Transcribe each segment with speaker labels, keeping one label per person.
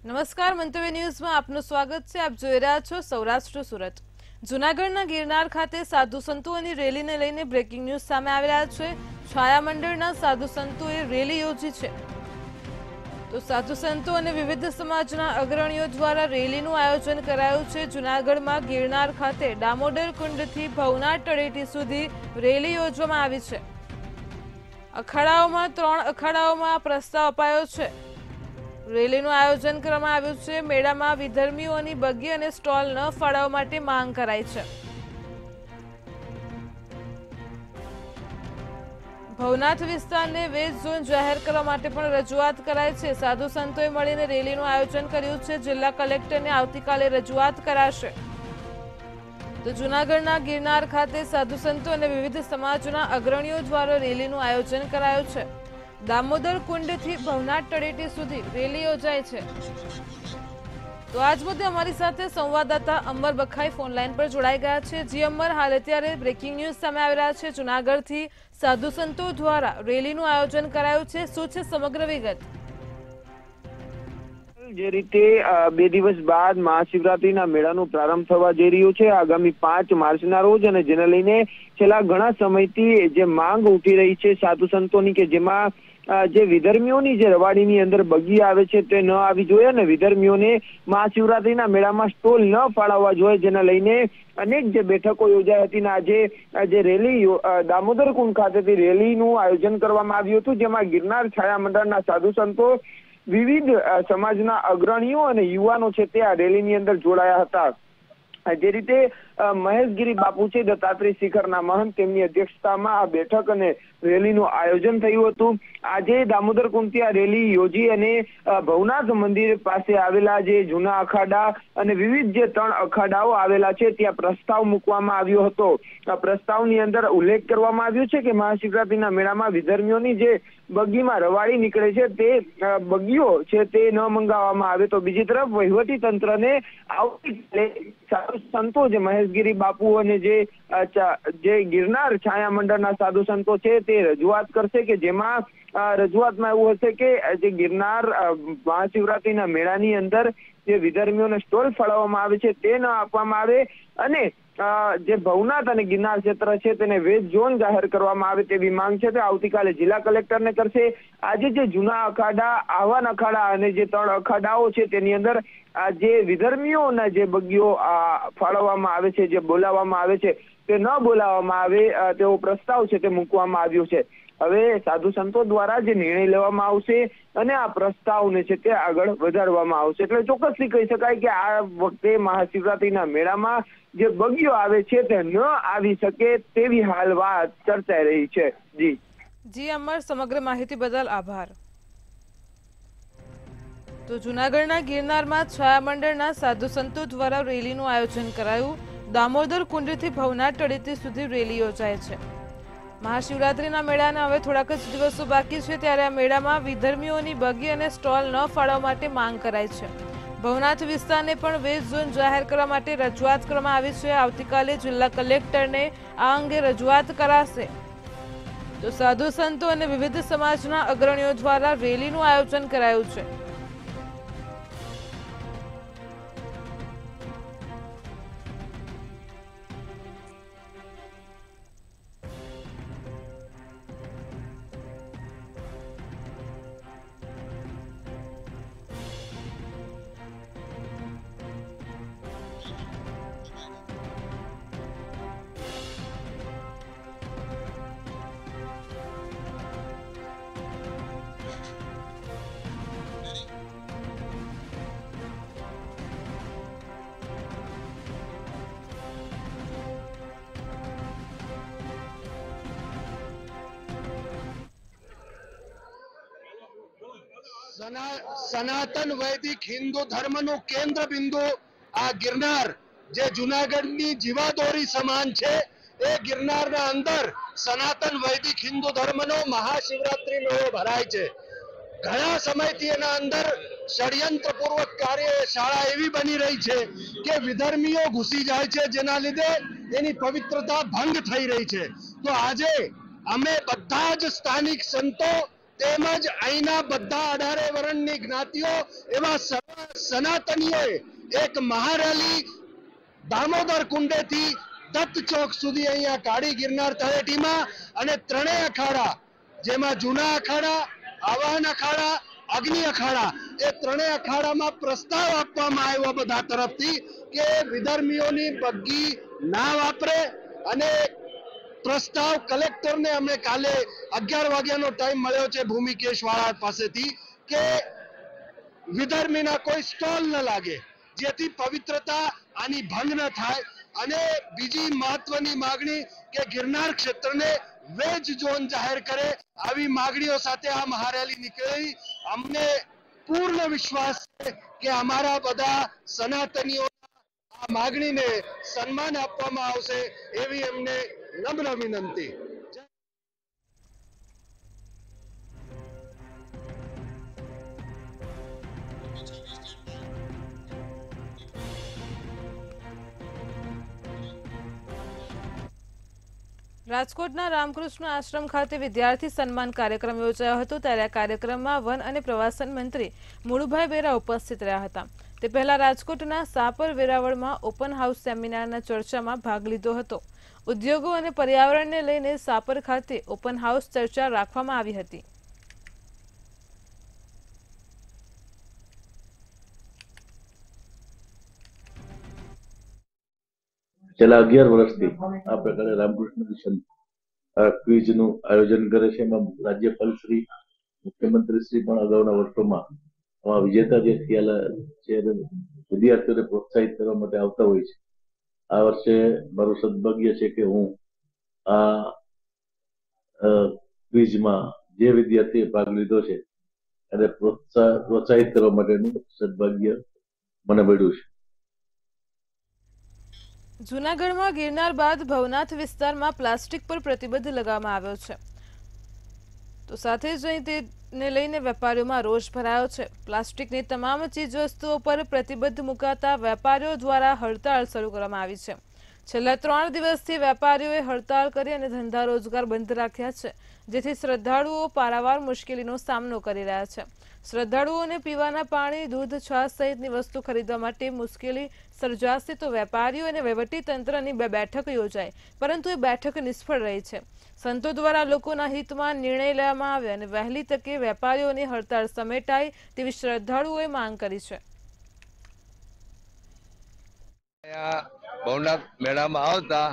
Speaker 1: નમસ્કાર, મંતવ્ય ન્યૂઝમાં આપનું સ્વાગત છે। આપ જોઈ રહ્યા છો સૌરાષ્ટ્ર સુરત। જૂનાગઢના ગિરનાર ખાતે સાધુ સંતોની રેલીને લઈને બ્રેકિંગ ન્યૂઝ સામે આવી રહ્યા છે। છાયા મંડળના સાધુ સંતોએ રેલી યોજી છે। તો સાધુ સંતો અને વિવિધ સમાજના અગ્રણીઓ દ્વારા રેલીનું આયોજન કરાયું છે। જૂનાગઢમાં ગિરનાર ખાતે દામોદર કુંડથી ભવનાથ તળેટી સુધી રેલી યોજવામાં આવી છે। અખાડાઓમાં 3 અખાડાઓમાં પ્રસ્તાવ અપાયો છે। રેલીનું આયોજન કરવામાં આવ્યું છે। મેળામાં વિધર્મીઓની બગી અને સ્ટોલ ન ફાળવવા માટે માંગ કરાઈ છે। ભવનાથ વિસ્તારને વેજ ઝોન જાહેર કરવા માટે પણ રજૂઆત કરાઈ છે। સાધુ સંતોએ મળીને રેલીનું આયોજન કર્યું છે। જિલ્લા કલેક્ટરને આવતીકાલે રજૂઆત કરાશે। તો જૂનાગઢના ગિરનાર ખાતે સાધુ સંતો અને વિવિધ સમાજના અગ્રણીઓ દ્વારા રેલીનું આયોજન કરાયું છે। દામોદર કુંડથી ભવનાથ તળેટી સુધી રેલી યોજાય છે। તો આજ મુદ્દે અમારી સાથે સંવાદદાતા અમર બખાઈ ફોન લાઈન પર જોડાઈ ગયા છે। જી અમર, હાલ અત્યારે બ્રેકિંગ ન્યૂઝ સામે આવી રહ્યા છે। જૂનાગઢથી સાધુ સંતો દ્વારા રેલીનું આયોજન કરાયું છે। શું છે સમગ્ર વિગત?
Speaker 2: જે રીતે 2 દિવસ બાદ મહાશિવરાત્રીના મેળાનો પ્રારંભ થવા જઈ રહ્યો છે આગામી 5 માર્ચના રોજ, અને જેને લઈને છેલ્લા ઘણા સમયથી જે માંગ ઉઠી રહી છે સાધુ સંતોની કે જેમાં જે વિધર્મીઓની જે રવાડીની અંદર બગી આવે છે તે ન આવી જોઈએ અને વિધર્મીઓને મહાશિવરાત્રીના મેળામાં સ્ટોલ ન ફાળવવા જોઈએ, જેને લઈને અનેક જે બેઠકો યોજાઈ હતી અને આજે રેલી દામોદર કુંડ ખાતેથી રેલીનું આયોજન કરવામાં આવ્યું હતું, જેમાં ગિરનાર છાયા મંડળના સાધુ સંતો, વિવિધ સમાજના અગ્રણીઓ અને યુવાનો છે તે આ રેલીની અંદર જોડાયા હતા। જે રીતે મહેશગીરી બાપુ છે દત્તાત્રેય શિખરના મહંત, તેમની અધ્યક્ષતામાં આ બેઠક અને રેલીનું આયોજન થયું હતું। આજે દામોદર કુંડથી આ રેલી યોજી અને ભવનાથ મંદિર પાસે આવેલા જે જૂના અખાડા અને વિવિધ જે 3 અખાડાઓ આવેલા છે ત્યાં પ્રસ્તાવ મૂકવામાં આવ્યો હતો। આ પ્રસ્તાવની અંદર ઉલ્લેખ કરવામાં આવ્યો છે કે મહાશિવરાત્રીના મેળામાં વિધર્મીઓની જે બગીમાં રવાડી નીકળે છે તે બગીઓ છે તે ન મંગાવવામાં આવે। તો બીજી તરફ વહીવટી તંત્રને આવતીકાલે સાધુ સંતો જે મહેશગીરી બાપુ અને જે ગિરનાર છાયા મંડળના સાધુ સંતો છે તે રજૂઆત કરશે કે જેમાં રજૂઆતમાં એવું હશે કે જે ગિરનાર મહાશિવરાત્રીના મેળાની અંદર જે વિધર્મીઓને સ્ટોલ ફાળવવામાં આવે છે તે ન આપવામાં આવે અને જે ભવનાથ અને ગિરનાર ક્ષેત્ર છે તેને વેજ ઝોન જાહેર કરવામાં આવે તેવી માંગ છે। તે આવતીકાલે જિલ્લા કલેક્ટરને કરશે। આજે જે જૂના અખાડા, આહવાન અખાડા અને જે 3 અખાડાઓ છે તેની અંદર જે વિધર્મીઓના જે બગીઓ ફાળવવામાં આવે છે, જે બોલાવવામાં આવે છે તે ન બોલાવવામાં આવે તેવો પ્રસ્તાવ છે તે મૂકવામાં આવ્યો છે। હવે સાધુ સંતો દ્વારા જે નિર્ણય લેવામાં આવશે અને આ પ્રસ્તાવને છે તે આગળ વધારવામાં આવશે। એટલે ચોક્કસથી કહી શકાય કે આ વખતે મહાશિવરાત્રીના મેળામાં જે બગીઓ આવે છે તે ન આવી શકે તેવી હાલ વાત ચર્ચાઈ રહી છે।
Speaker 1: જી અમર, સમગ્ર માહિતી બદલ આભાર। તો જૂનાગઢના ગિરનારમાં છાયા મંડળના સાધુ સંતો દ્વારા રેલીનું આયોજન કરાયું। દામોદર કુંડથી ભવનાથ તળેટી સુધી રેલી યોજાય છે। મહાશિવરાત્રીના મેળાને હવે થોડાક જ દિવસો બાકી છે, ત્યારે આ મેળામાં વિધર્મીઓની બગી અને સ્ટોલ ન ફાળવવા માટે માંગ કરાઈ છે। ભવનાથ વિસ્તારને પણ વેજ ઝોન જાહેર કરવા માટે રજૂઆત કરવામાં આવી છે। આવતીકાલે જિલ્લા કલેક્ટરને આ અંગે રજૂઆત કરાશે। તો સાધુ સંતો અને વિવિધ સમાજના અગ્રણીઓ દ્વારા રેલીનું આયોજન કરાયું છે।
Speaker 3: સનાતન વૈદિક હિન્દુ ધર્મનું કેન્દ્ર બિંદુ આ ગિરનાર જે જૂનાગઢની જીવાદોરી સમાન છે, એ ગિરનારના અંદર સનાતન વૈદિક હિન્દુ ધર્મનો મહાશિવરાત્રી મેળો ભરાય છે। ઘણા સમયથી એના અંદર ષડયંત્રપૂર્વક કાર્ય શાળા એવી બની રહી છે કે વિધર્મીઓ ઘૂસી જાય છે, જેના લીધે એની પવિત્રતા ભંગ થઈ રહી છે। તો આજે અમે બધા જ સ્થાનિક સંતો તેમજ અહીંના બધા 18 વર્ણની જ્ઞાતિઓ એવા સનાતનીઓએ એક મહારેલી દામોદર કુંડેથી દત્ત ચોક સુધી અહીંયા કાળી ગિરનાર તળેટીમાં અને ત્રણેય અખાડા જેમાં જૂના અખાડા, આવાહન અખાડા, અગ્નિ અખાડા એ ત્રણેય અખાડામાં પ્રસ્તાવ આપવામાં આવ્યો બધા તરફથી કે વિધર્મીઓની બગ્ગી ના વાપરે અને પ્રસ્તાવ કલેક્ટરને અમે કાલે 11 વાગ્યાનો ટાઈમ મળ્યો છે ભૂમિકેશ વાળા પાસેથી કે વિધર્મીના કોઈ સ્ટોલ ન લાગે જેથી પવિત્રતા આની ભંગ ન થાય અને બીજી મહત્વની માગણી કે ગિરનાર ક્ષેત્રને વેજ ઝોન જાહેર કરે આવી માગણીઓ સાથે આ મહારેલી નીકળી। અમને પૂર્ણ વિશ્વાસ છે કે અમારા બધા સનાતનીઓ આ માગણીને સન્માન આપવામાં આવશે એવી એમને નમ્ર વિનંતી।
Speaker 1: રાજકોટના રામકૃષ્ણ આશ્રમ ખાતે વિદ્યાર્થી સન્માન કાર્યક્રમ યોજાયો હતો ત્યારે આ કાર્યક્રમમાં વન અને પ્રવાસન મંત્રી મુળુભાઈ બેરા ઉપસ્થિત રહ્યા હતા। તે પહેલા રાજકોટના સાપર વેરાવળમાં ઓપન હાઉસ સેમિનારના ચર્ચામાં ભાગ લીધો હતો। ઉદ્યોગો અને પર્યાવરણને લઈને સાપર ખાતે ઓપન હાઉસ ચર્ચા રાખવામાં આવી હતી।
Speaker 4: છેલ્લા 11 વર્ષથી આ પ્રકારે રામકૃષ્ણ મિશન ક્વિઝનું આયોજન કરે છે। એમાં રાજ્યપાલશ્રી, મુખ્યમંત્રીશ્રી પણ અગાઉના વર્ષોમાં આમાં વિજેતા જે થયેલા છે વિદ્યાર્થીઓને પ્રોત્સાહિત કરવા માટે આવતા હોય છે। આ વર્ષે મારું સદભાગ્ય છે કે હું આ ક્વિઝમાં જે વિદ્યાર્થીએ ભાગ લીધો છે એને પ્રોત્સાહિત કરવા માટેનું સદભાગ્ય મને મળ્યું છે।
Speaker 1: જૂનાગઢમાં ગિરનાર બાદ ભવનાથ વિસ્તારમાં પ્લાસ્ટિક પર પ્રતિબંધ લગાવવામાં આવ્યો છે તો સાથે જ અહીં તેને લઈને વેપારીઓમાં રોષ ભરાયો છે। પ્લાસ્ટિકની તમામ ચીજવસ્તુઓ પર પ્રતિબંધ મુકાતા વેપારીઓ દ્વારા હડતાળ શરૂ કરવામાં આવી છે। છેલ્લા 3 દિવસથી વેપારીઓએ હડતાળ કરી અને ધંધા રોજગાર બંધ રાખ્યા છે જેથી શ્રદ્ધાળુઓ પારાવાર મુશ્કેલીનો સામનો કરી રહ્યા છે। શ્રદ્ધાળુઓને પીવાના પાણી, દૂધ, છાશ સહિતની વસ્તુ ખરીદવા માટે મુશ્કેલી સર્જાશે તો વેપારીઓ અને વહીવટી તંત્રની 2 બેઠક યોજાઈ પરંતુ એ બેઠક નિષ્ફળ રહી છે। સંતો દ્વારા લોકોના હિતમાં નિર્ણય લેવામાં આવ્યો અને વહેલી તકે વેપારીઓની હડતાળ સમેટાય તેવી શ્રદ્ધાળુઓએ માંગ કરી છે।
Speaker 5: ભવનાથ મેળામાં આવતા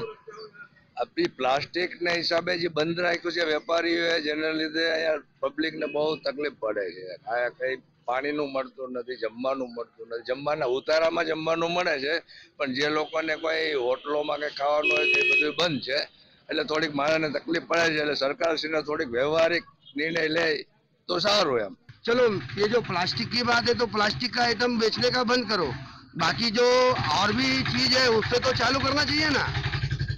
Speaker 5: આપણી પ્લાસ્ટિક ના હિસાબે જે બંધ રાખ્યું છે વેપારીઓએ, જેના લીધે અહીંયા પબ્લિક ને બહુ તકલીફ પડે છે। આ કઈ પાણીનું મળતું નથી, જમવાનું મળતું નથી। જમવાના ઉતારામાં જમવાનું મળે છે પણ જે લોકોને કોઈ હોટલોમાં કઈ ખાવાનું હોય તે બધું બંધ છે એટલે થોડીક માણસને તકલીફ પડે છે। એટલે સરકારશ્રીને થોડીક વ્યવહારિક નિર્ણય લે તો સારું એમ।
Speaker 3: चलो ये जो प्लास्टिक की बात है तो प्लास्टिक का आइटम बेचने का बंद करो, बाकी जो और भी चीज है उससे तो चालू करना चाहिए ना।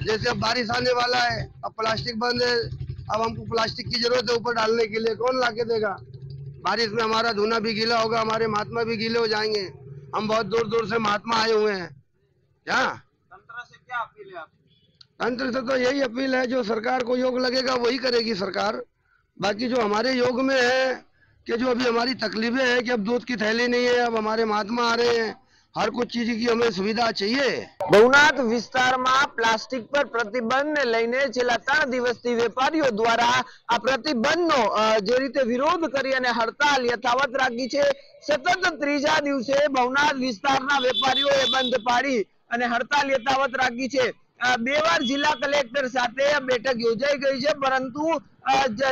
Speaker 3: जैसे अब बारिश आने वाला है, अब प्लास्टिक बंद है, अब हमको प्लास्टिक की जरूरत है ऊपर डालने के लिए, कौन लाके देगा? बारिश में हमारा धुना भी गीला होगा, हमारे महात्मा भी गीले हो जाएंगे। हम बहुत दूर दूर से महात्मा आए हुए हैं। क्या तंत्र से क्या अपील है आपकी? तंत्र से तो यही अपील है जो सरकार को योग लगेगा वही करेगी सरकार। बाकी जो हमारे योग में है कि जो अभी हमारी तकलीफें है कि अब दूध की थैली नहीं है, अब हमारे महात्मा आ रहे हैं, हर कुछ चीज की हमें सुविधा चाहिए।
Speaker 6: भवनाथ विस्तारमा प्लास्टिक पर प्रतिबंध ने लईने छेल्ला 3 दिवसथी वेपारीओ द्वारा आ प्रतिबंधनो जे रीते विरोध करी अने हड़ताल यथावत राखी छे। सतत 3જા દિવસે भवनाथ विस्ताરના વેપારીઓએ બંધ પાડી અને હડતાલ યથાવત રાખી છે। 2 વાર જિલ્લા કલેક્ટર સાથે બેઠક યોજાઈ ગઈ છે પરંતુ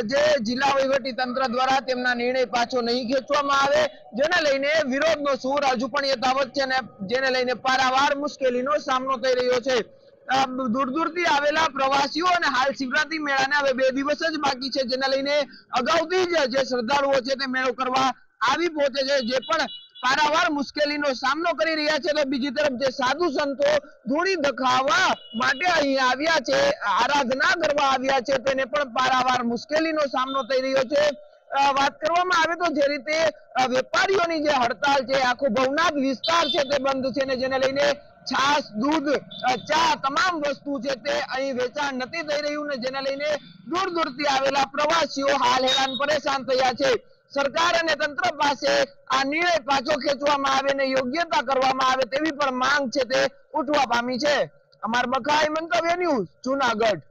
Speaker 6: જે જિલ્લા વહીવટી તંત્ર દ્વારા તેમના નિર્ણય પાછો નહીં ખેંચવામાં આવે જેને લઈને વિરોધનો સૂર હજુ પણ યથાવત છે અને જેને લઈને પારાવાર મુશ્કેલીનો સામનો થઈ રહ્યો છે। दूर दूर थी आवेला प्रवासीओ અને હાલ શિવરાત્રી મેળાને હવે 2 દિવસ જ બાકી છે જેને લઈને અગાઉથી જ જે શ્રદ્ધાળુઓ છે તે મેળો કરવા આવી પહોંચે છે જે પણ પારાવાર મુશ્કેલીનો સામનો કરી રહ્યા છે। તો બીજી તરફ જે સાધુ સંતો ધૂણી દખાવા માટે અહીં આવ્યા છે, આરાધના કરવા આવ્યા છે તેને પણ પારાવાર મુશ્કેલીનો સામનો થઈ રહ્યો છે। વાત કરવામાં આવે તો જે રીતે વેપારીઓની જે હડતાલ છે, આખો ભવનાથ વિસ્તાર છે તે બંધ છે ને જેને લઈને છાશ, દૂધ, ચા તમામ વસ્તુ છે તે અહીં વેચાણ નથી થઈ રહ્યું ને જેને લઈને દૂર દૂરથી આવેલા પ્રવાસીઓ હાલ હેરાન પરેશાન થયા છે। સરકાર અને તંત્ર પાસે આ નિર્ણય પાછો ખેંચવામાં આવે ને યોગ્યતા કરવામાં આવે તેવી પણ માંગ છે તે ઉઠવા પામી છે। અમાર બખાઈ મંતવ્ય ન્યૂઝ જૂનાગઢ।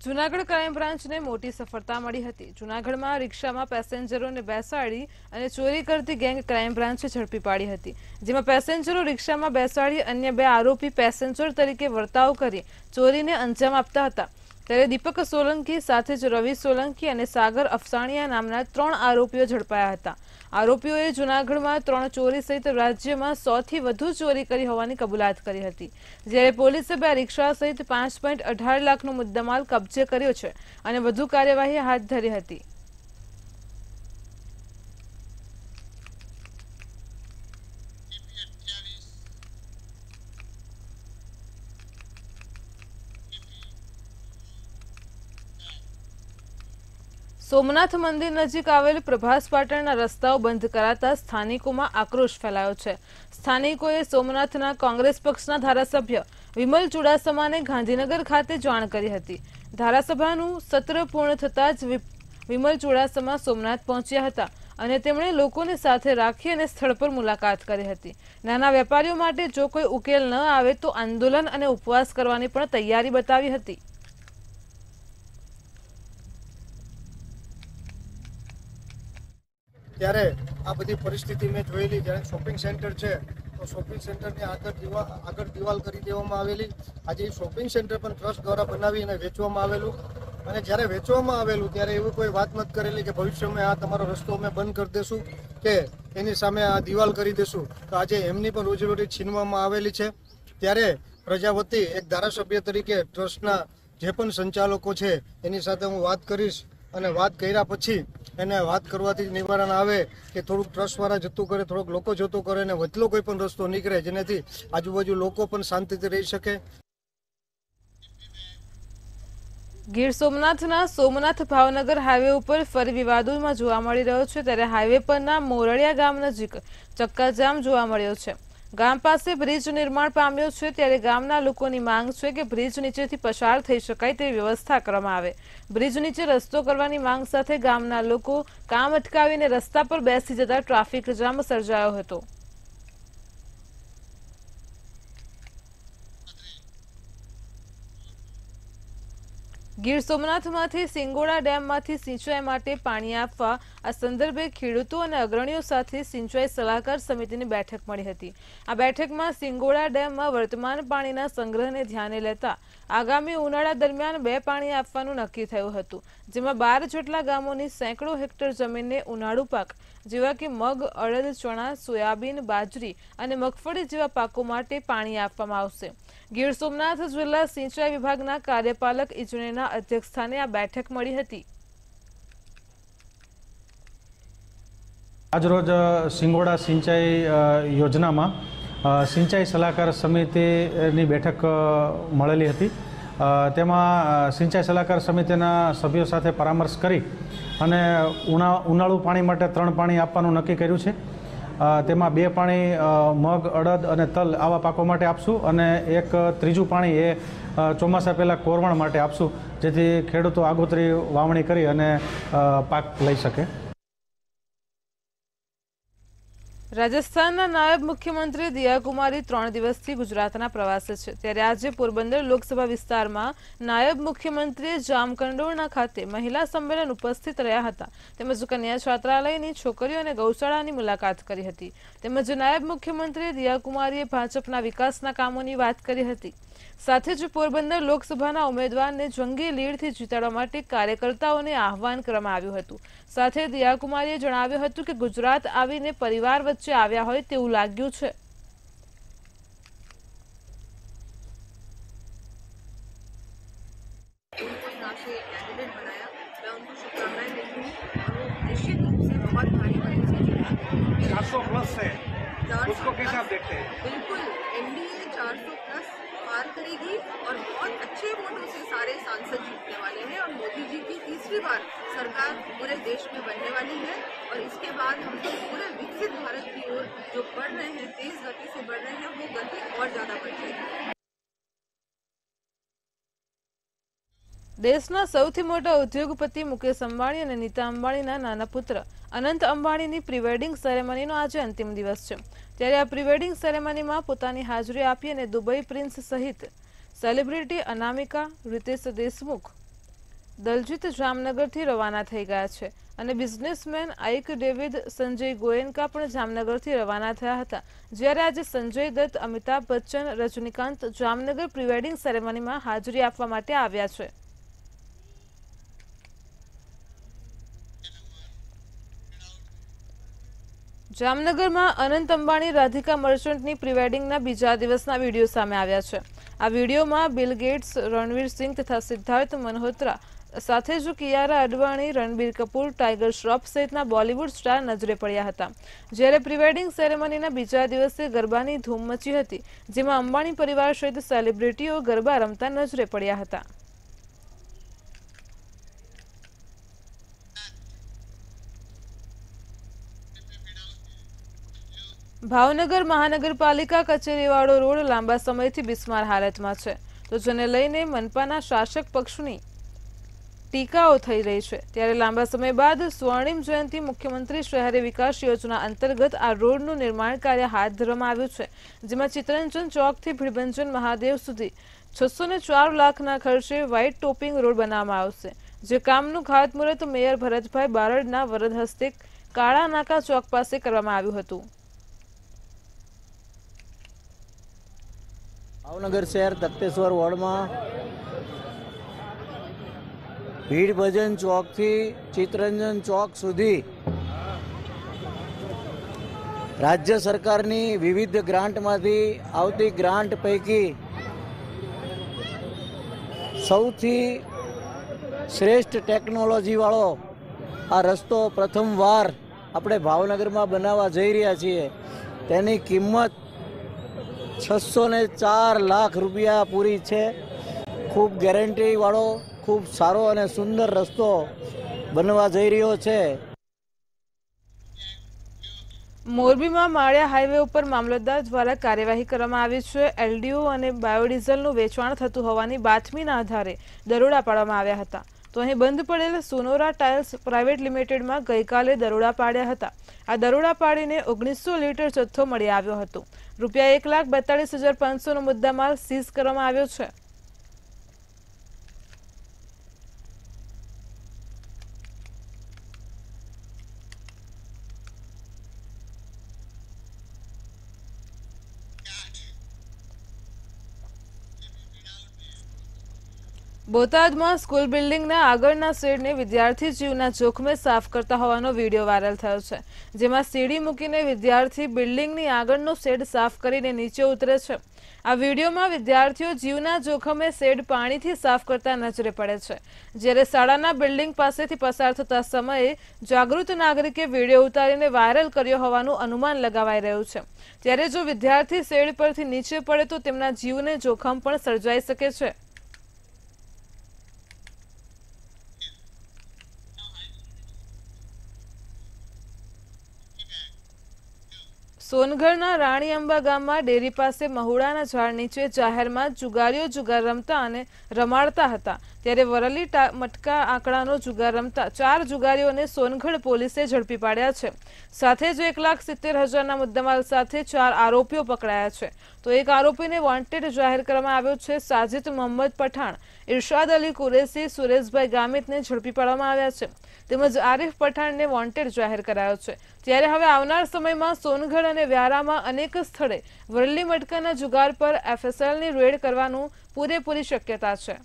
Speaker 1: જૂનાગઢ ક્રાઇમ બ્રાન્ચને મોટી સફળતા મળી હતી। જૂનાગઢમાં રિક્ષામાં પેસેન્જરોને બેસાડી અને ચોરી કરતી ગેંગ ક્રાઇમ બ્રાન્ચે ઝડપી પાડી હતી, જેમાં પેસેન્જરો રિક્ષામાં બેસાડી અન્ય 2 આરોપી પેસેન્જર તરીકે વર્તાવ કરી ચોરીને અંજામ આપતા હતા। ત્યારે દીપક સોલંકી સાથે જ રવિ સોલંકી અને સાગર અફસાણિયા નામના 3 આરોપીઓ ઝડપાયા હતા। આરોપીઓએ જૂનાગઢમાં 3 ચોરી સહિત રાજ્યમાં 100થી વધુ ચોરી કરી હોવાની કબૂલાત કરી હતી, જ્યારે પોલીસે 2 રિક્ષા સહિત 5.18 લાખનો મુદ્દામાલ કબજે કર્યો છે અને વધુ કાર્યવાહી હાથ ધરી હતી। સોમનાથ મંદિર નજીક આવેલ પ્રભાસ પાટણના રસ્તાઓ બંધ કરાતા સ્થાનિકોમાં આક્રોશ ફેલાયો છે। સ્થાનિકોએ સોમનાથના કોંગ્રેસ પક્ષના ધારાસભ્ય વિમલ ચુડાસમાને ગાંધીનગર ખાતે જાણ કરી હતી। ધારાસભાનું સત્ર પૂર્ણ થતાં જ વિમલ ચુડાસમા સોમનાથ પહોંચ્યા હતા અને તેમણે લોકોને સાથે રાખી અને સ્થળ પર મુલાકાત કરી હતી। નાના વેપારીઓ માટે જો કોઈ ઉકેલ ન આવે તો આંદોલન અને ઉપવાસ કરવાની પણ તૈયારી બતાવી હતી।
Speaker 7: ત્યારે આ બધી પરિસ્થિતિ મેં જોયેલી। જ્યારે શોપિંગ સેન્ટર છે તો શોપિંગ સેન્ટરની આગળ દિવાલ કરી દેવામાં આવેલી। આજે શોપિંગ સેન્ટર પણ ટ્રસ્ટ દ્વારા બનાવી અને વેચવામાં આવેલું, અને જ્યારે વેચવામાં આવેલું ત્યારે એવું કોઈ વાત નથી કરેલી કે ભવિષ્યમાં આ તમારો રસ્તો અમે બંધ કરી દેશું કે એની સામે આ દિવાલ કરી દેશું। તો આજે એમની પણ રોજીરોટી છીનવામાં આવેલી છે। ત્યારે પ્રજા વતી એક ધારાસભ્ય તરીકે ટ્રસ્ટના જે પણ સંચાલકો છે એની સાથે હું વાત કરીશ, અને વાત કર્યા પછી એને વાત કરવાથી નિવારણ આવે કે થોડુંક ટ્રસ્ટવાળા જતું કરે, થોડોક લોકો જતું કરે અને વચલો કોઈ પણ રસ્તો નીકળે જેનાથી આજુબાજુ લોકો પણ શાંતિથી રહી શકે।
Speaker 1: ગીર સોમનાથના સોમનાથ ભાવનગર હાઈવે ઉપર ફરી વિવાદોમાં જોવા મળી રહ્યો છે। ત્યારે હાઈવે પરના મોરડિયા ગામ નજીક ચક્કાજામ જોવા મળ્યો છે। ગામ પાસે બ્રિજ નિર્માણ પામ્યો છે, ત્યારે ગામના લોકોની માંગ છે કે બ્રિજ નીચેથી પસાર થઈ શકાય તેવી વ્યવસ્થા કરવામાં આવે। બ્રિજ નીચે રસ્તો કરવાની માંગ સાથે ગામના લોકો કામ અટકાવીને રસ્તા પર બેસી જતા ટ્રાફિક જામ સર્જાયો હતો। ગીર સોમનાથમાંથી સિંગોડા ડેમમાંથી સિંચાઈ માટે પાણી આપવા આ સંદર્ભે ખેડૂતો અને અગ્રણીઓ સાથે સિંચાઈ સલાહકાર સમિતિની બેઠક મળી હતી। આ બેઠકમાં સિંગોડા ડેમમાં વર્તમાન પાણીના સંગ્રહને ધ્યાને લેતા આગામી ઉનાળા દરમિયાન 2 પાણી આપવાનું નક્કી થયું હતું, જેમાં 12 જેટલા ગામોની સેંકડો હેક્ટર જમીનને ઉનાળુ પાક જેવા કે મગ, અડદ, ચણા, સોયાબીન, બાજરી અને મગફળી જેવા પાકો માટે પાણી આપવામાં આવશે। ગીર સોમનાથ જિલ્લા સિંચાઈ વિભાગના કાર્યપાલક ઇજનેરના અધ્યક્ષસ્થાને આ બેઠક મળી હતી।
Speaker 8: આજરોજ સિંગોડા સિંચાઈ યોજનામાં સિંચાઈ સલાહકાર સમિતિની બેઠક મળેલી હતી। તેમાં સિંચાઈ સલાહકાર સમિતિના સભ્યો સાથે પરામર્શ કરી અને ઉનાળુ પાણી માટે 3 પાણી આપવાનું નક્કી કર્યું છે। તેમાં 2 પાણી મગ, અડદ અને તલ આવા પાકો માટે આપશું અને એક ત્રીજું પાણી એ ચોમાસા પહેલાં કોરવણ માટે આપશું, જેથી ખેડૂતો આગોતરી વાવણી કરી અને પાક લઈ શકે।
Speaker 1: રાજસ્થાનના નાયબ મુખ્યમંત્રી દિયા કુમારી 3 દિવસથી ગુજરાતના પ્રવાસે છે। ત્યારે આજે પોરબંદર લોકસભા વિસ્તારમાં નાયબ મુખ્યમંત્રીએ જામકંડોરણા ખાતે મહિલા સંમેલન ઉપસ્થિત રહ્યા હતા, તેમજ કન્યા છાત્રાલયની છોકરીઓ અને ગૌશાળાની મુલાકાત કરી હતી। તેમજ નાયબ મુખ્યમંત્રી દિયા કુમારીએ ભાજપના વિકાસના કામોની વાત કરી હતી। સાથે જ પોરબંદર લોકસભાના ઉમેદવારને જંગી લીડથી જીતાડવા માટે કાર્યકર્તાઓને આહવાન કરવામાં આવ્યું હતું। સાથે દિયા કુમારીએ જણાવ્યું હતું કે ગુજરાત આવીને પરિવાર વચ્ચે આવ્યા હોય તેવું લાગ્યું છે।
Speaker 9: उसको कैसे आप देखते हैं? बिल्कुल, एनडीए 400 प्लस पार पकड़ेगी और बहुत अच्छे वोटों से सारे सांसद जीतने वाले हैं और मोदी जी की तीसरी बार सरकार पूरे देश में बनने वाली है। और इसके बाद हम लोग पूरे विकसित भारत की ओर जो बढ़ रहे हैं, तेज गति से बढ़ रहे हैं, वो गति और ज्यादा बढ़ जाएगी।
Speaker 1: દેશના સૌથી મોટા ઉદ્યોગપતિ મુકેશ અંબાણી અને નીતા અંબાણીના નાના પુત્ર અનંત અંબાણીની પ્રી-વેડિંગ સેરેમનીનો આજે અંતિમ દિવસ છે। ત્યારે આ પ્રી-વેડિંગ સેરેમનીમાં પોતાની હાજરી આપી અને દુબઈ પ્રિન્સ સહિત સેલિબ્રિટી અનામિકા, રિતેશ દેશમુખ, દલજીત જામનગરથી રવાના થઈ ગયા છે અને બિઝનેસમેન આઈક ડેવિડ સંજય ગોયનકા પણ જામનગરથી રવાના થયા હતા। જ્યારે આજે સંજય દત્ત, અમિતાભ બચ્ચન, રજનીકાંત જામનગર પ્રી-વેડિંગ સેરેમનીમાં હાજરી આપવા માટે આવ્યા છે। જામનગરમાં અનંત અંબાણી, રાધિકા મર્ચન્ટની પ્રી-વેડિંગના બીજા દિવસના વિડીયો સામે આવ્યા છે। આ વિડીયોમાં બિલ ગેટ્સ, રણવીર સિંહ તથા સિદ્ધાર્થ મલ્હોત્રા સાથે જ કિયારા અડવાણી, રણબીર કપૂર, टाइगर श्रॉफ सहितना बॉलीवुड स्टार नजरे पड्या हता। જ્યારે પ્રી-વેડિંગ સેરેમનીના બીજા દિવસે ગરબાની ધૂમ મચી હતી, જેમાં અંબાણી પરિવાર સહિત સેલિબ્રિટીઓ ગરબા રમતા નજરે પડ્યા હતા। ભાવનગર મહાનગરપાલિકા કચેરીવાળો રોડ લાંબા સમયથી બિસ્માર હાલતમાં છે, તો જેને લઈને મનપાના શાસક પક્ષની ટીકાઓ થઈ રહી છે। ત્યારે લાંબા સમય બાદ સ્વર્ણિમ જયંતિ મુખ્યમંત્રી શહેરી વિકાસ યોજના અંતર્ગત આ રોડનું નિર્માણ કાર્ય હાથ ધરવામાં આવ્યું છે, જેમાં ચિત્તરંજન ચોકથી ભીડભંજન મહાદેવ સુધી 604 લાખના ખર્ચે વ્હાઇટ ટોપિંગ રોડ બનાવવામાં આવશે। જે કામનું ખાતમુહૂર્ત મેયર ભરતભાઈ બારડના વરદ હસ્તે કાળા નાકા ચોક પાસે કરવામાં આવ્યું હતું।
Speaker 10: ભાવનગર શહેર તખતેશ્વર વોર્ડમાં ભીડભજન ચોકથી ચિત્તરંજન ચોક સુધી રાજ્ય સરકારની વિવિધ ગ્રાન્ટમાંથી આવતી ગ્રાન્ટ પૈકી સૌથી શ્રેષ્ઠ ટેકનોલોજીવાળો આ રસ્તો પ્રથમવાર આપણે ભાવનગરમાં બનાવવા જઈ રહ્યા છીએ। તેની કિંમત 604 લાખ રૂપિયા પૂરી છે। ખૂબ ગેરંટીવાળો, ખૂબ સારો અને સુંદર રસ્તો બનવા જઈ રહ્યો છે।
Speaker 1: મોરબીમાં માળિયા હાઈવે ઉપર મામલતદાર દ્વારા કાર્યવાહી કરવામાં આવી છે। એલડીઓ અને બાયોડીઝલનું વેચાણ થતું હોવાની બાતમીના આધારે દરોડા પાડવામાં આવ્યા હતા। તો અહીં બંધ પડેલ સોનોરા ટાઇલ્સ પ્રાઇવેટ લિમિટેડમાં ગઈકાલે દરોડા પાડ્યા હતા। આ દરોડા પાડીને 1900 લીટર જથ્થો મળી આવ્યો હતો। રૂપિયા 1,42,500નો મુદ્દામાલ સીઝ કરવામાં આવ્યો છે। બોટાદમાં સ્કૂલ બિલ્ડિંગના આગળના શેડને વિદ્યાર્થી જીવના જોખમે સાફ કરતા હોવાનો વિડીયો વાયરલ થયો છે, જેમાં સીડી મૂકીને વિદ્યાર્થી બિલ્ડિંગની આગળનો શેડ સાફ કરીને નીચે ઉતરે છે। આ વિડીયોમાં વિદ્યાર્થીઓ જીવના જોખમે શેડ પાણીથી સાફ કરતા નજરે પડે છે। જ્યારે શાળાના બિલ્ડિંગ પાસેથી પસાર થતા સમયે જાગૃત નાગરિકે વિડીયો ઉતારીને વાયરલ કર્યો હોવાનું અનુમાન લગાવાઈ રહ્યું છે। ત્યારે જો વિદ્યાર્થી શેડ પરથી નીચે પડે તો તેમના જીવને જોખમ પણ સર્જાઈ શકે છે। સોનગઢના રાણી અંબા ગામમાં ડેરી પાસે મહુડાના ઝાડ નીચે જાહેરમાં જુગારીઓ જુગાર રમતા અને રમાડતા હતા। ત્યારે વરલી મટકા આંકડાનો જુગાર રમતા 4 જુગારીઓને સોનગઢ પોલીસે ઝડપી પાડ્યા છે। સાથે જ 1,70,000ના મુદ્દામાલ સાથે 4 આરોપીઓ પકડાયા છે। તો એક આરોપીને વોન્ટેડ જાહેર કરવામાં આવ્યો છે। સાજિદ મોહમ્મદ પઠાણ, ઇરશાદ અલી કુરેશી, સુરેશભાઈ ગામિતને ઝડપી પાડવામાં આવ્યા છે, તેમજ આરિફ પઠાણને વોન્ટેડ જાહેર કરાયો છે। ત્યારે હવે આવનાર સમયમાં સોનગઢ અને વ્યારામાં અનેક સ્થળે વરલી મટકાના જુગાર પર એફએસએલની રેડ કરવાનું પૂરેપૂરી શક્યતા છે।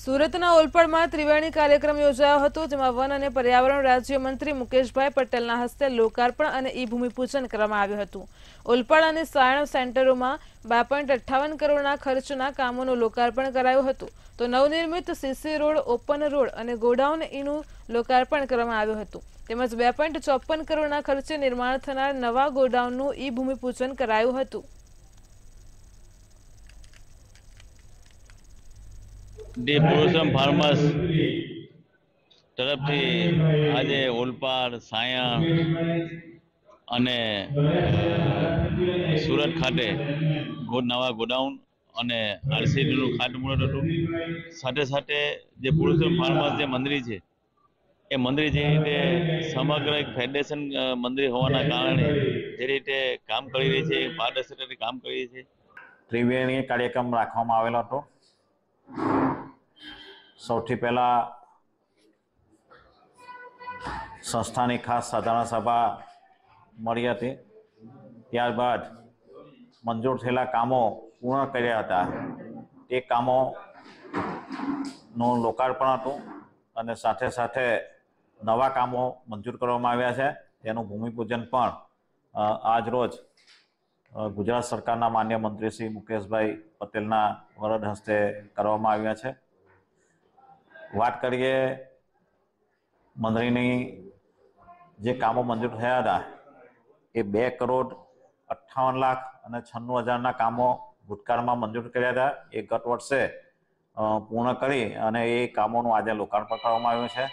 Speaker 1: સુરતના ઓલપાડમાં ત્રિવેણી કાર્યક્રમ યોજાયો હતો, જેમાં વન અને પર્યાવરણ રાજ્યમંત્રી મુકેશભાઈ પટેલના હસ્તે લોકાર્પણ અને ઈ ભૂમિપૂજન કરવામાં આવ્યું હતું। ઓલપાડ અને સાયણ સેન્ટરોમાં 2.58 કરોડના ખર્ચના કામોનું લોકાર્પણ કરાયું હતું। તો નવનિર્મિત સીસી રોડ, ઓપન રોડ અને ગોડાઉન ઈનું લોકાર્પણ કરવામાં આવ્યું હતું। તેમજ 2.54 કરોડના ખર્ચે નિર્માણ થનાર નવા ગોડાઉનનું ઈ ભૂમિપૂજન કરાયું હતું.
Speaker 11: ડી પુરુષોત્તમ ફાર્મર્સ તરફથી આજે ઓલપાડ, સાયણ અને સુરત ખાતે નવા ગોડાઉન અને આરસીડીનું ખાતમુહૂર્ત હતું. સાથે સાથે જે પુરુષોત્તમ ફાર્મર્સ જે મંદિર છે એ મંદિર જે રીતે સમગ્ર એક ફેડરેશન મંદિર હોવાના કારણે જે રીતે કામ કરી રહી છે, પારદર્શકતાથી કામ કરી રહી છે.
Speaker 12: ત્રિવેણી કાર્યક્રમ રાખવામાં આવેલો હતો. સૌથી પહેલા સંસ્થાની ખાસ સાધારણ સભા મળી હતી. ત્યારબાદ મંજૂર થયેલા કામો પૂર્ણ કર્યા હતા. તે કામોનું લોકાર્પણ હતું અને સાથે સાથે નવા કામો મંજૂર કરવામાં આવ્યા છે. તેનું ભૂમિપૂજન પણ આજ રોજ ગુજરાત સરકારના માન્ય મંત્રી શ્રી મુકેશભાઈ પટેલના વરદ હસ્તે કરવામાં આવ્યા છે. વાત કરીએ મંદિરની જે કામો મંજૂર થયા હતા એ 2,58,00,000 અને 96,000ના કામો ભૂતકાળમાં મંજૂર કર્યા હતા. એ ગત વર્ષે પૂર્ણ કરી અને એ કામોનું આજે લોકાર્પણ કરવામાં આવ્યું છે.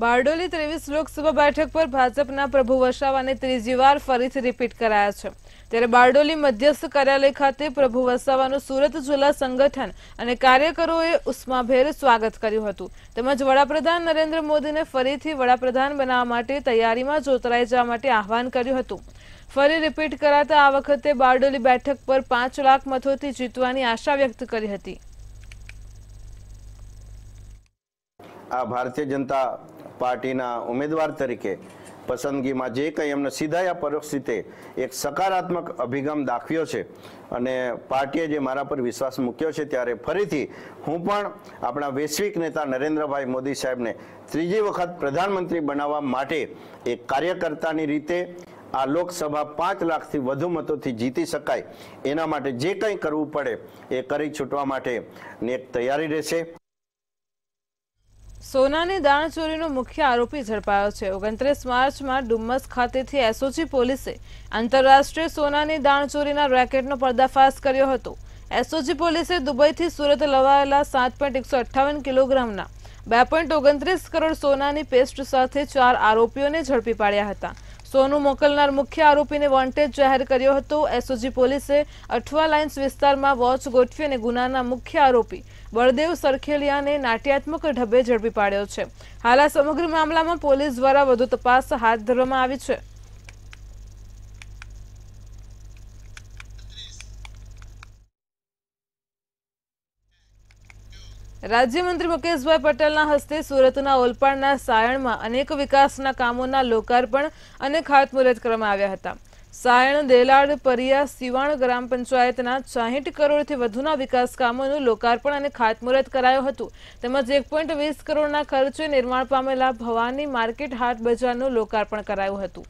Speaker 1: બારડોલી 23 લોકસભા બેઠક પર ભાજપના પ્રભુ વસાવાને ત્રીજી વાર ફરીથી રિપીટ કરાયા છે. ત્યારે બારડોલી મધ્યસ્થ કાર્યાલય ખાતે પ્રભુ વસાવાનું સુરત જિલ્લા સંગઠન અને કાર્યકરોએ ઉષ્માભેર સ્વાગત કર્યું હતું. તેમજ વડાપ્રધાન નરેન્દ્ર મોદીને ફરીથી વડાપ્રધાન બનાવવા માટે તૈયારીમાં જોતરાઈ જવા માટે આહવાન કર્યું હતું. ફરી રિપીટ કરાતા આ વખતે બારડોલી બેઠક પર 5 લાખ મતોથી જીતવાની આશા વ્યક્ત કરી હતી.
Speaker 13: આ ભારતીય જનતા પાર્ટીના ઉમેદવાર તરીકે પસંદગીમાં જે કંઈ એમને સીધા યા પરોક્ષ રીતે એક સકારાત્મક અભિગમ દાખવ્યો છે અને પાર્ટીએ જે મારા પર વિશ્વાસ મૂક્યો છે, ત્યારે ફરીથી હું પણ આપણા વૈશ્વિક નેતા નરેન્દ્રભાઈ મોદી સાહેબને ત્રીજી વખત પ્રધાનમંત્રી બનાવવા માટે એક કાર્યકર્તાની રીતે આ લોકસભા 5 લાખથી વધુ મતોથી જીતી શકાય એના માટે જે કંઈ કરવું પડે એ કરી છૂટવા માટેની એક તૈયારી રહેશે.
Speaker 1: સોનાની દાણચોરીનો મુખ્ય આરોપી ઝડપાયો છે. 29 માર્ચમાં ડુમ્મસ ખાતેથી એસઓજી પોલીસે આંતરરાષ્ટ્રીય સોનાની દાણચોરીના રેકેટનો પર્દાફાશ કર્યો હતો. એસઓજી પોલીસે દુબઈથી સુરત લવાયેલા 7.158 કિલોગ્રામના 2.29 કરોડ સોનાની પેસ્ટ સાથે 4 આરોપીઓને ઝડપી પાડ્યા હતા. સોનું મોકલનાર મુખ્ય આરોપીને વોન્ટેડ જાહેર કર્યો હતો. એસઓજી પોલીસે અઠવા લાઇન્સ વિસ્તારમાં વોચ ગોઠવી અને ગુનાના મુખ્ય આરોપી બળદેવ સરખેલિયાને નાટ્યાત્મક ઢબે ઝડપી પાડ્યો છે. હાલ આ સમગ્ર મામલામાં પોલીસ દ્વારા વધુ તપાસ હાથ ધરવામાં આવી છે. રાજ્યમંત્રી મુકેશભાઈ પટેલના હસ્તે સુરતના ઓલપાડના સાયણમાં અનેક વિકાસના કામોના લોકાર્પણ અને ખાતમુહૂર્ત કરવામાં આવ્યા હતા. સાયણ, દેલાડ, પરિયા, સિવાણ ગ્રામ પંચાયતના 60 કરોડથી વધુના વિકાસ કામોનું લોકાર્પણ અને ખાતમુહૂર્ત કરાયું હતું. તેમજ 1.20 કરોડના ખર્ચે નિર્માણ પામેલા ભવાની માર્કેટ હાટ બજારનું લોકાર્પણ કરાયું હતું.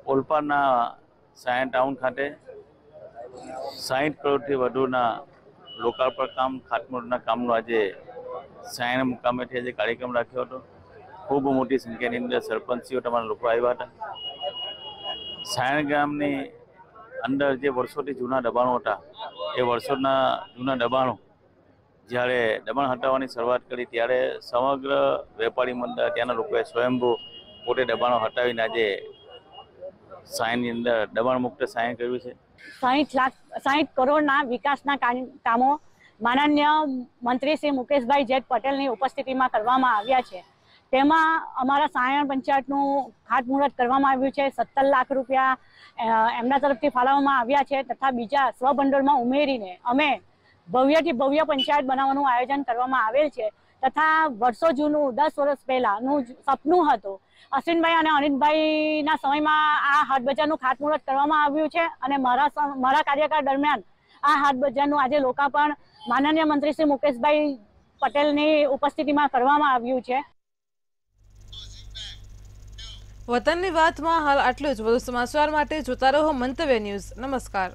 Speaker 11: ઓલપાડના સાયણ ટાઉન ખાતે 60 કરોડથી વધુના લોકાર્પણ કામ, ખાતમુહૂર્તના કામનો આજે સાયણ મુકામેથી આજે કાર્યક્રમ રાખ્યો હતો. ખૂબ મોટી સંખ્યાની અંદર સરપંચીઓ તમારા લોકો આવ્યા હતા. સાયણ ગામની અંદર જે વર્ષોથી જૂના દબાણો હતા એ વર્ષોના જૂના દબાણો જ્યારે દબાણ હટાવવાની શરૂઆત કરી ત્યારે સમગ્ર વેપારી મંડળ ત્યાંના લોકોએ સ્વયંભૂ પોતે દબાણો હટાવીને આજે સાયણની અંદર દબાણ મુક્ત સાયણ કર્યું છે.
Speaker 14: 60 કરોડના વિકાસના કામો માનનીય મંત્રી શ્રી મુકેશભાઈ જેટ પટેલની ઉપસ્થિતિમાં કરવામાં આવ્યા છે. તેમાં અમારા સાયણ પંચાયતનું ખાતમુહૂર્ત કરવામાં આવ્યું છે. 17 લાખ રૂપિયા એમના તરફથી ફાળવવામાં આવ્યા છે તથા બીજા સ્વભંડોળમાં ઉમેરીને અમે ભવ્યથી ભવ્ય પંચાયત બનાવવાનું આયોજન કરવામાં આવેલ છે. તથા વર્ષો જૂનું 10 વર્ષ પહેલાનું સપનું હતું. અશ્વિનભાઈ અને અનિલભાઈના સમયમાં આ હાટ બજારનું ખાતમુહૂર્ત કરવામાં આવ્યું છે અને મારા કાર્યકાળ દરમિયાન આ હાટ બજારનું આજે લોકાર્પણ માનનીય મંત્રી શ્રી મુકેશભાઈ પટેલની ઉપસ્થિતિમાં કરવામાં આવ્યું છે.
Speaker 1: વતનની વાતમાં હાલ આટલું જ. વધુ સમાચાર માટે જોતા રહો મંતવ્ય ન્યૂઝ. નમસ્કાર.